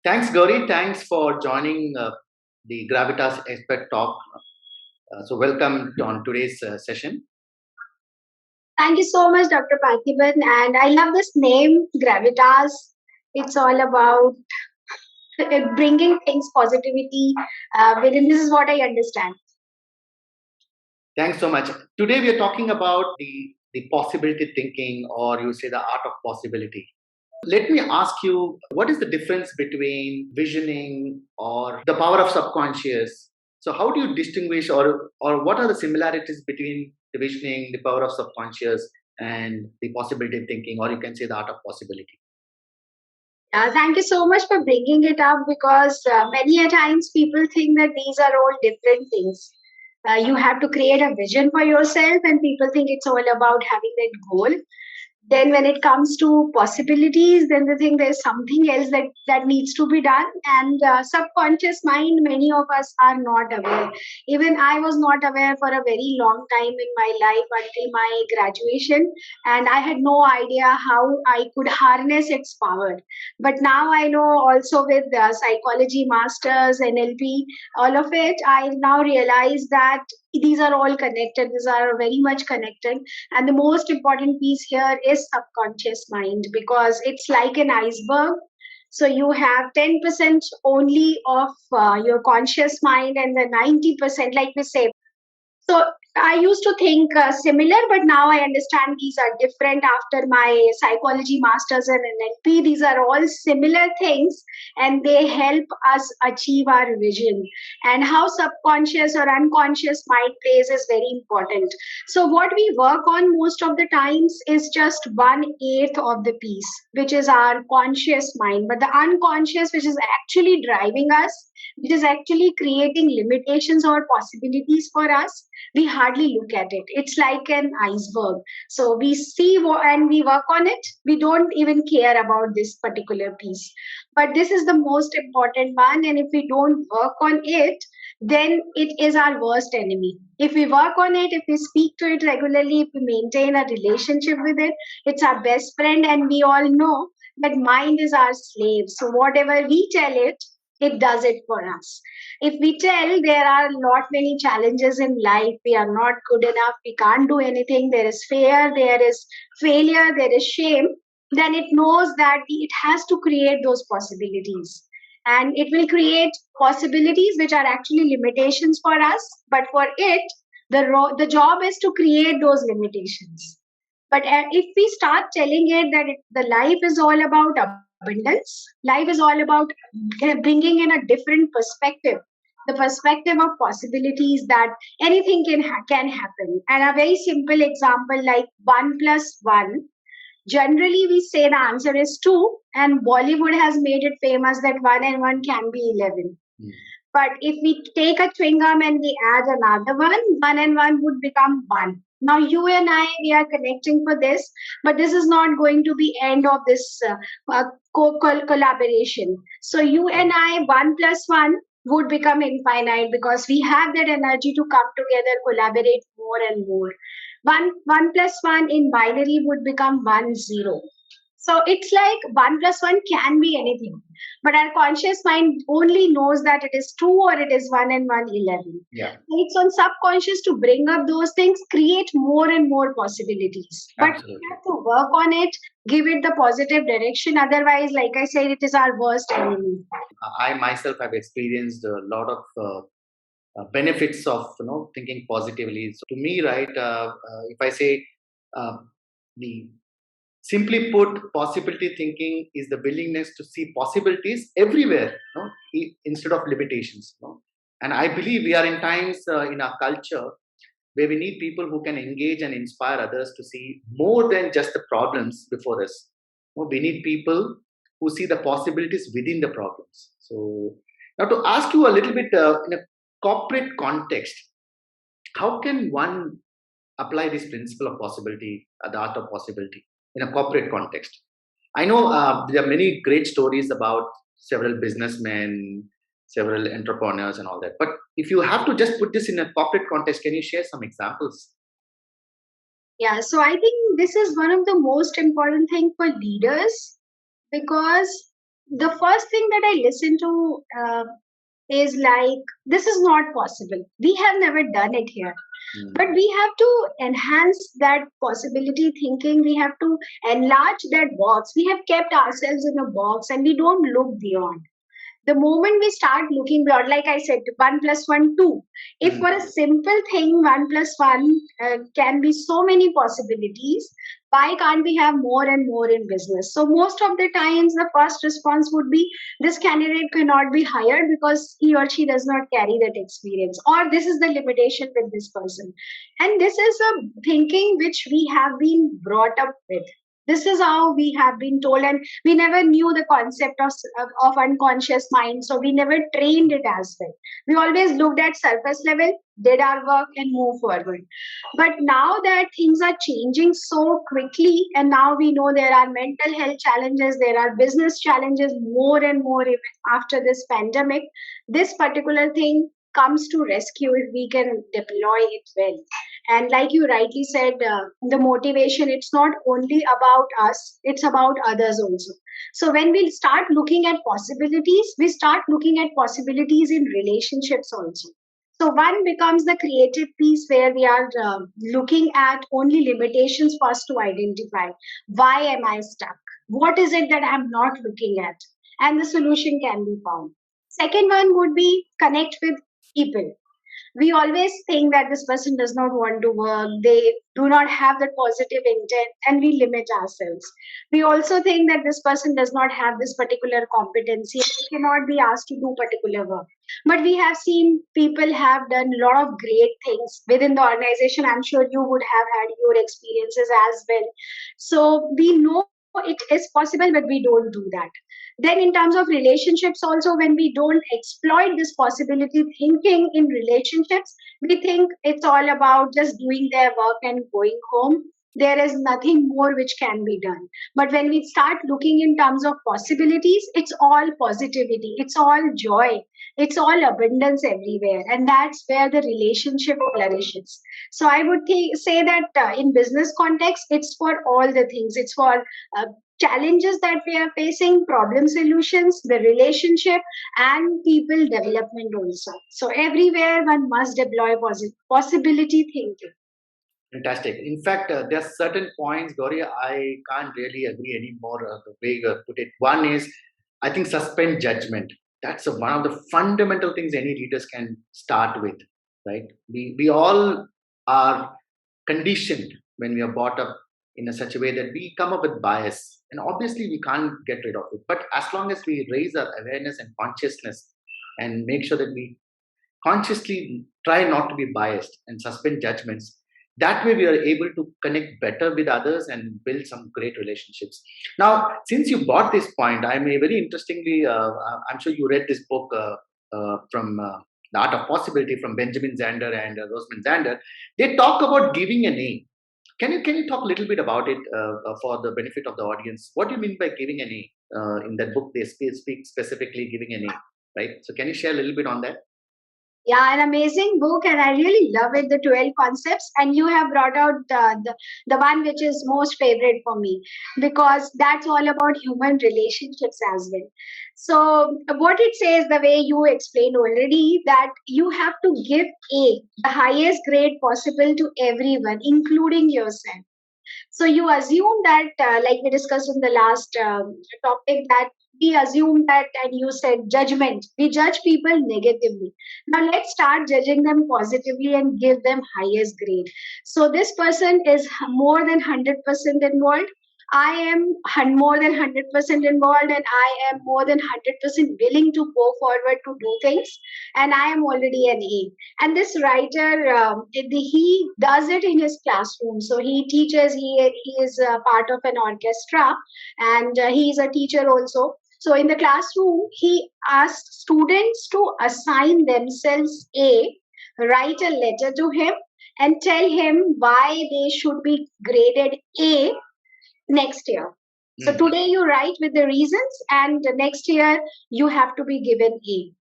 Thanks, Gauri. Thanks for joining the Gravitas Expert Talk. Welcome on today's session. Thank you so much, Dr. Parthiban. And I love this name, Gravitas. It's all about bringing things positivity within. This is what I understand. Thanks so much. Today we are talking about the possibility thinking, or you say the art of possibility. Let me ask you, what is the difference between visioning or the power of subconscious? So how do you distinguish, or what are the similarities between the visioning, the power of subconscious, and the possibility thinking, or you can say the art of possibility? Thank you so much for bringing it up because many a times people think that these are all different things. You have to create a vision for yourself, and people think it's all about having that goal. Then when it comes to possibilities, then they think there's something else that needs to be done. And subconscious mind, many of us are not aware. Even I was not aware for a very long time in my life until my graduation, and I had no idea how I could harness its power. But now I know, also with the psychology masters, NLP, all of it, I now realize that these are all connected. These are very much connected, and the most important piece here is subconscious mind, because it's like an iceberg. So you have 10% only of your conscious mind, and the 90%, like we say. So I used to think similar, but now I understand these are different after my psychology masters and NLP. These are all similar things, and they help us achieve our vision. And how subconscious or unconscious mind plays is very important. So what we work on most of the times is just 1/8 of the piece, which is our conscious mind. But the unconscious, which is actually driving us, which is actually creating limitations or possibilities for us, we hardly look at it. It's like an iceberg. So we see and we work on it. We don't even care about this particular piece. But this is the most important one. And if we don't work on it, then it is our worst enemy. If we work on it, if we speak to it regularly, if we maintain a relationship with it, it's our best friend. And we all know that mind is our slave. So whatever we tell it does it for us. If we tell there are lot many challenges in life, we are not good enough, we can't do anything, there is fear, there is failure, there is shame, then it knows that it has to create those possibilities. And it will create possibilities which are actually limitations for us, but for it, the job is to create those limitations. But if we start telling it that the life is all about abundance, life is all about bringing in a different perspective, the perspective of possibilities, that anything can happen. And a very simple example, like 1 plus 1. Generally, we say the answer is 2, and Bollywood has made it famous that 1 and 1 can be 11. But if we take a chewing gum and we add another 1 and 1 would become 1. Now you and I, we are connecting for this, but this is not going to be end of this collaboration. So you and I, 1 plus 1 would become infinite, because we have that energy to come together, collaborate more and more. One plus one in binary would become 1 0. So it's like 1 plus 1 can be anything, but our conscious mind only knows that it is 2 or it is 1 and 1 11. Yeah. It's on subconscious to bring up those things, create more and more possibilities. But Absolutely. we have to work on it, give it the positive direction. Otherwise, like I said, it is our worst enemy. I myself have experienced a lot of benefits of thinking positively. So to me, right, if I say uh, the simply put, possibility thinking is the willingness to see possibilities everywhere, instead of limitations. And I believe we are in times in our culture where we need people who can engage and inspire others to see more than just the problems before us. We need people who see the possibilities within the problems. So now to ask you a little bit in a corporate context, how can one apply this principle of possibility, the art of possibility, in a corporate context? I know there are many great stories about several businessmen, several entrepreneurs, and all that. But if you have to just put this in a corporate context, can you share some examples? Yeah, so I think this is one of the most important thing for leaders, because the first thing that I listen to is like, this is not possible, we have never done it here. Mm. But we have to enhance that possibility thinking. We have to enlarge that box. We have kept ourselves in a box and we don't look beyond. The moment we start looking beyond, like I said, 1 plus 1, 2. If Mm. for a simple thing, 1 plus 1 can be so many possibilities, why can't we have more and more in business? So, most of the times, the first response would be, this candidate cannot be hired because he or she does not carry that experience, or this is the limitation with this person. And this is a thinking which we have been brought up with. This is how we have been told, and we never knew the concept of unconscious mind, so we never trained it as well. We always looked at surface level, did our work, and move forward. But now that things are changing so quickly, and now we know there are mental health challenges, there are business challenges more and more even after this pandemic, this particular thing comes to rescue if we can deploy it well. And like you rightly said, the motivation, it's not only about us, it's about others also. So when we start looking at possibilities, we start looking at possibilities in relationships also. So one becomes the creative piece where we are looking at only limitations first to identify. Why am I stuck? What is it that I'm not looking at? And the solution can be found. Second one would be connect with people. We always think that this person does not want to work, they do not have that positive intent, and we limit ourselves. We also think that this person does not have this particular competency, they cannot be asked to do particular work. But we have seen people have done a lot of great things within the organization. I'm sure you would have had your experiences as well. So we know it is possible, but we don't do that. Then in terms of relationships also, when we don't exploit this possibility thinking in relationships, we think it's all about just doing their work and going home. There is nothing more which can be done. But when we start looking in terms of possibilities, it's all positivity, it's all joy, it's all abundance everywhere, and that's where the relationship flourishes. So I would say that in business context, it's for all the things. It's for uh, challenges that we are facing, problem solutions, the relationship, and people development also. So everywhere one must deploy possibility thinking. Fantastic. In fact, there are certain points, Gauri, I can't really agree anymore the way you have put it. One is, I think, suspend judgment. That's one of the fundamental things any leaders can start with, right? We all are conditioned when we are brought up in a such a way that we come up with bias. And obviously, we can't get rid of it. But as long as we raise our awareness and consciousness and make sure that we consciously try not to be biased and suspend judgments, that way we are able to connect better with others and build some great relationships. Now, since you brought this point, I may very interestingly, I'm sure you read this book from The Art of Possibility from Benjamin Zander and Rosamund Zander. They talk about giving a name. Can you talk a little bit about it for the benefit of the audience? What do you mean by giving a name? In that book they speak specifically giving a name, right? So can you share a little bit on that? Yeah, an amazing book, and I really love it. The 12 concepts, and you have brought out the one which is most favorite for me, because that's all about human relationships as well. So, what it says, the way you explained already, that you have to give the highest grade possible to everyone, including yourself. So you assume that, like we discussed in the last topic, that we assume that, and you said judgment. We judge people negatively. Now let's start judging them positively and give them highest grade. So this person is more than 100% involved. I am more than 100% involved, and I am more than 100% willing to go forward to do things. And I am already an A. And this writer, he does it in his classroom. So he teaches, he is a part of an orchestra, and he is a teacher also. So in the classroom, he asks students to assign themselves A, write a letter to him, and tell him why they should be graded A next year. So Mm. today you write with the reasons, and the next year you have to be given A.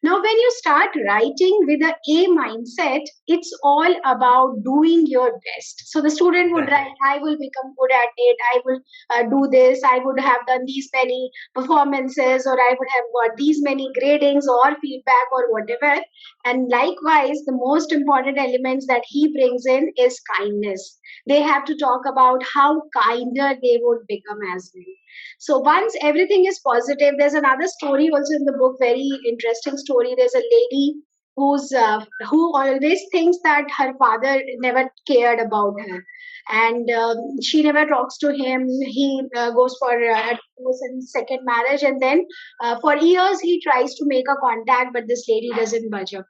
Now, when you start writing with a A mindset, it's all about doing your best. So the student would write, I will become good at it, I will do this, I would have done these many performances, or I would have got these many gradings or feedback or whatever. And likewise, the most important elements that he brings in is kindness. They have to talk about how kinder they would become as well. So once everything is positive, there's another story also in the book, very interesting story. There's a lady who always thinks that her father never cared about her, and she never talks to him. He goes for a divorce and second marriage, and then for years he tries to make a contact, but this lady doesn't budge up.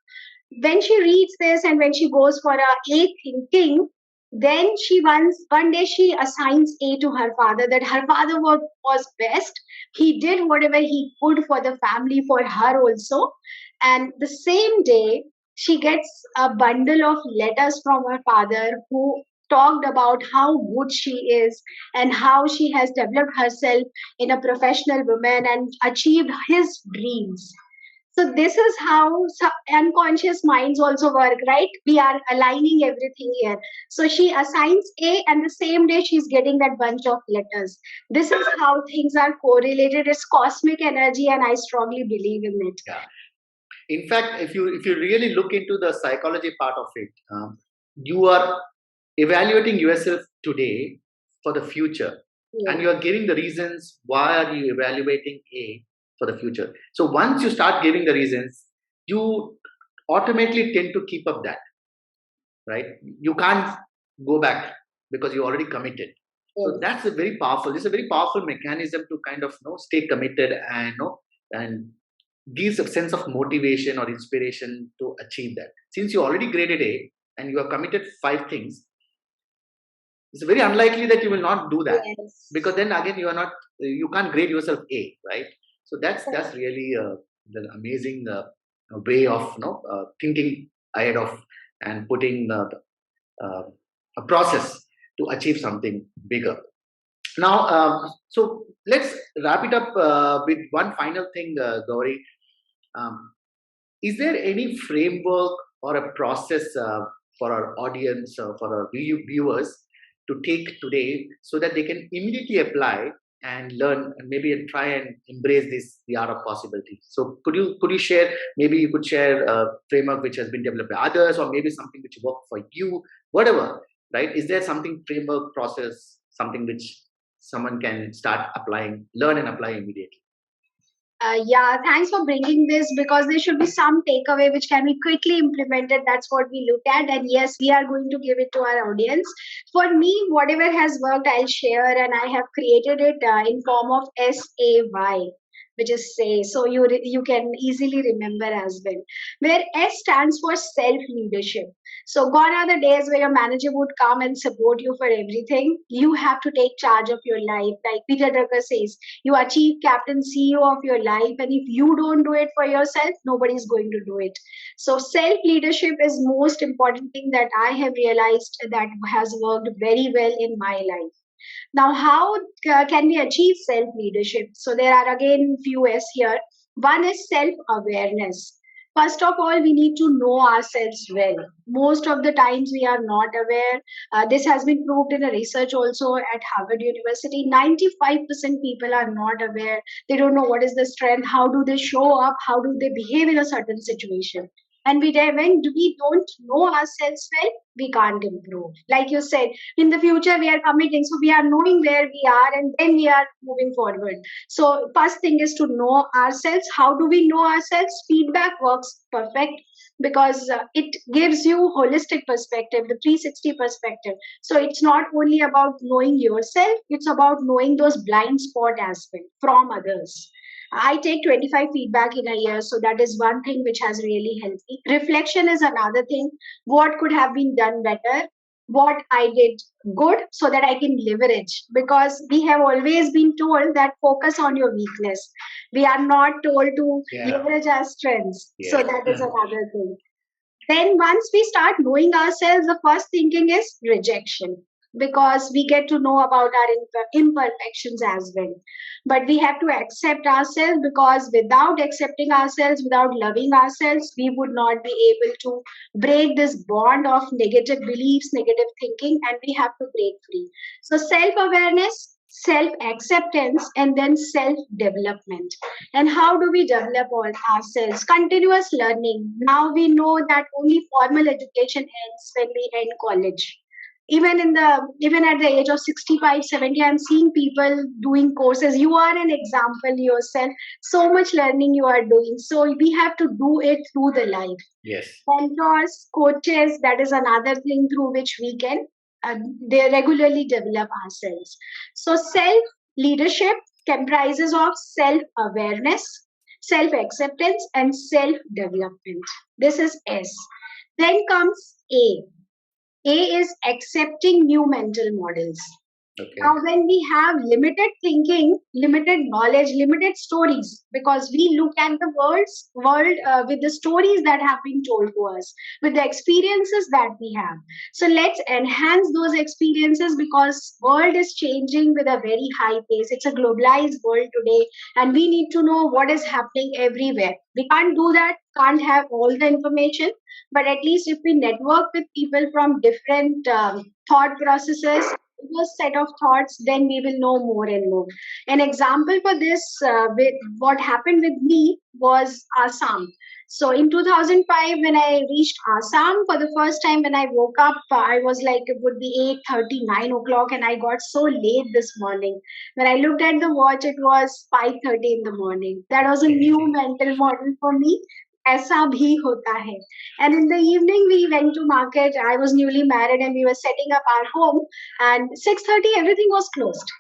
When she reads this and when she goes for a thinking, then she one day she assigns A to her father, that her father was best. He did whatever he could for the family, for her also. And the same day she gets a bundle of letters from her father, who talked about how good she is and how she has developed herself in a professional woman and achieved his dreams. So this is how unconscious minds also work, right? We are aligning everything here. So she assigns A, and the same day she's getting that bunch of letters. This is how things are correlated. It's cosmic energy, and I strongly believe in it. Yeah. In fact, if you really look into the psychology part of it, you are evaluating yourself today for the future, and you are giving the reasons why are you evaluating A for the future. So once you start giving the reasons, you automatically tend to keep up that, right? You can't go back because you already committed. So that's a very powerful. It's a very powerful mechanism to kind of stay committed and and gives a sense of motivation or inspiration to achieve that. Since you already graded A and you have committed 5 things, it's very unlikely that you will not do that, because then again you can't grade yourself A, right? So that's really the amazing way of thinking ahead of and putting a process to achieve something bigger. Now, so let's wrap it up with one final thing, Gauri. Um, is there any framework or a process for our audience, for our viewers to take today so that they can immediately apply and learn and maybe try and embrace the art of possibility? So could you share, maybe you could share a framework which has been developed by others, or maybe something which worked for you, whatever, right? Is there something, framework, process, something which someone can start applying, learn and apply immediately? Yeah, thanks for bringing this, because there should be some takeaway which can be quickly implemented. That's what we look at. And yes, we are going to give it to our audience. For me, whatever has worked, I'll share. And I have created it in form of SAY, which is say. So you can easily remember as well. Where S stands for self leadership. So gone are the days where your manager would come and support you for everything. You have to take charge of your life. Like Peter Drucker says, you are chief captain, CEO of your life, and if you don't do it for yourself, nobody's going to do it. So self leadership is most important thing that I have realized that has worked very well in my life. Now, how can we achieve self leadership? So there are again few S here. One is self awareness. First of all, we need to know ourselves well. Most of the times we are not aware. This has been proved in a research also at Harvard University. 95% people are not aware. They don't know what is the strength, how do they show up, how do they behave in a certain situation. And when we don't know ourselves well, we can't improve. Like you said, in the future we are committing, so we are knowing where we are, and then we are moving forward. So first thing is to know ourselves. How do we know ourselves? Feedback works perfect, because it gives you holistic perspective, the 360 perspective. So it's not only about knowing yourself, it's about knowing those blind spot aspect from others. I take 25 feedback in a year, so that is one thing which has really helped me. Reflection is another thing. What could have been done better? What I did good, so that I can leverage. Because we have always been told that focus on your weakness. We are not told to leverage our strengths. So that is another thing. Then once we start knowing ourselves, the first thinking is rejection. because we get to know about our imperfections as well. But we have to accept ourselves, because without accepting ourselves, without loving ourselves, we would not be able to break this bond of negative beliefs, negative thinking, and we have to break free. So, self awareness, self acceptance, and then self development. And how do we develop all ourselves? Continuous learning. Now we know that only formal education ends when we end college. Even at the age of 65, 70, I'm seeing people doing courses. You are an example yourself. So much learning you are doing. So we have to do it through the life. Yes. Mentors, coaches, that is another thing through which we can uh, they regularly develop ourselves. So self leadership comprises of self awareness, self acceptance, and self development. This is S. Then comes A. A is accepting new mental models. Okay. Now, when we have limited thinking, limited knowledge, limited stories, because we look at the world with the stories that have been told to us, with the experiences that we have. So let's enhance those experiences, because world is changing with a very high pace. It's a globalized world today, and we need to know what is happening everywhere. We can't do that, can't have all the information, but at least if we network with people from different thought processes, diverse set of thoughts, then we will know more and more. An example for this, what happened with me was Assam. So in 2005, when I reached Assam for the first time, when I woke up, I was like, it would be 8:30, 9 o'clock, and I got so late this morning. When I looked at the watch, it was 5:30 in the morning. That was a new mental model for me. ऐसा भी होता है. And in the evening, we went to market. I was newly married, and we were setting up our home. And 6:30, everything was closed.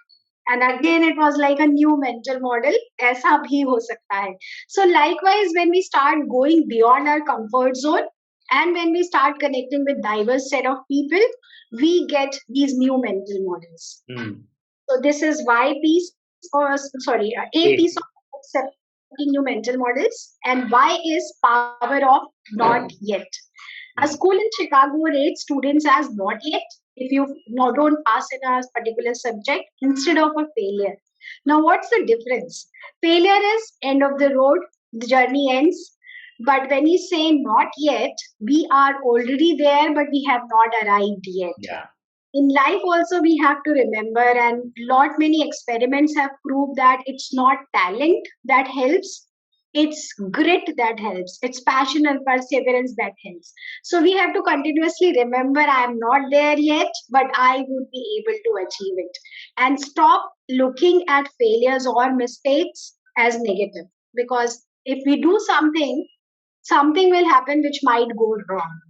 And again, it was like a new mental model. ऐसा भी हो सकता है. So likewise, when we start going beyond our comfort zone, and when we start connecting with diverse set of people, we get these new mental models. So this is Y piece, or sorry, A piece of accepting new mental models, and Y is power of not yet. A school in Chicago rates students as not yet if you don't pass in a particular subject instead of a failure. Now, what's the difference? Failure is end of the road, the journey ends. But when you say not yet, we are already there, but we have not arrived yet. Yeah. In life also we have to remember, and lot many experiments have proved that it's not talent that helps, it's grit that helps, it's passion and perseverance that helps. So we have to continuously remember, I am not there yet, but I would be able to achieve it, and stop looking at failures or mistakes as negative, because if we do something, something will happen which might go wrong.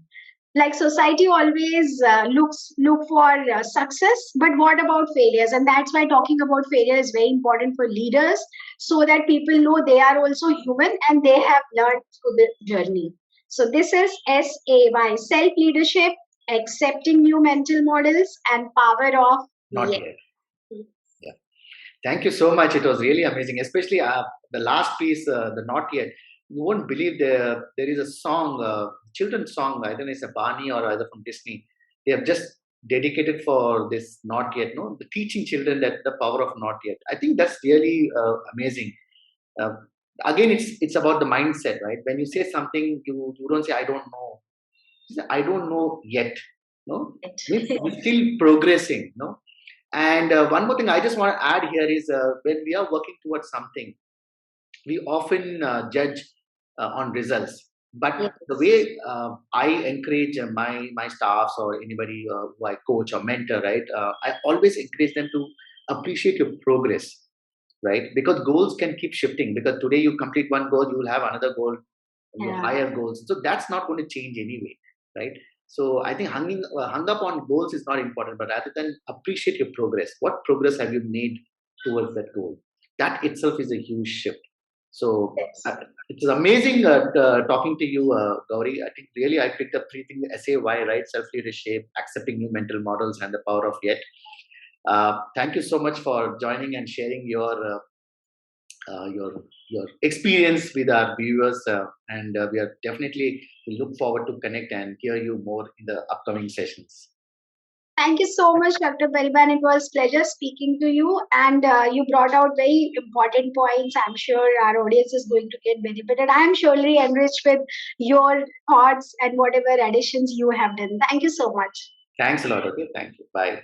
Like society always look for success, but what about failures? And that's why talking about failure is very important for leaders, so that people know they are also human and they have learned through the journey. So this is SAY, self leadership, accepting new mental models, and power of not yet. Yeah. Thank you so much. It was really amazing, especially the last piece, the not yet. You won't believe there is a song, children's song. I don't know, it's a Barney or either from Disney. They have just dedicated for this not yet. No, the teaching children that the power of not yet. I think that's really amazing. Uh, Again, it's about the mindset, right? When you say something, you don't say I don't know. You say, I don't know yet. No, means we're still progressing. No, and one more thing I just want to add here is when we are working towards something, we often judge on results. But Yes. the way I encourage my staffs or anybody who I coach or mentor, right? I always encourage them to appreciate your progress, right? Because goals can keep shifting. Because today you complete one goal, you will have another goal, your higher goals. So that's not going to change anyway, right? So I think hung up on goals is not important, but rather than appreciate your progress. What progress have you made towards that goal? That itself is a huge shift. So Yes. it's amazing talking to you, Gauri. I think really I picked up three things: SAY, right? Self leadership, accepting new mental models, and the power of yet. Thank you so much for joining and sharing your experience with our viewers, and we are definitely we look forward to connect and hear you more in the upcoming sessions. Thank you so much, Dr. Belban. It was pleasure speaking to you, and you brought out very important points. I'm sure our audience is going to get benefited. I am surely enriched with your thoughts and whatever additions you have done. Thank you so much. Thanks a lot. Okay. Thank you. Bye.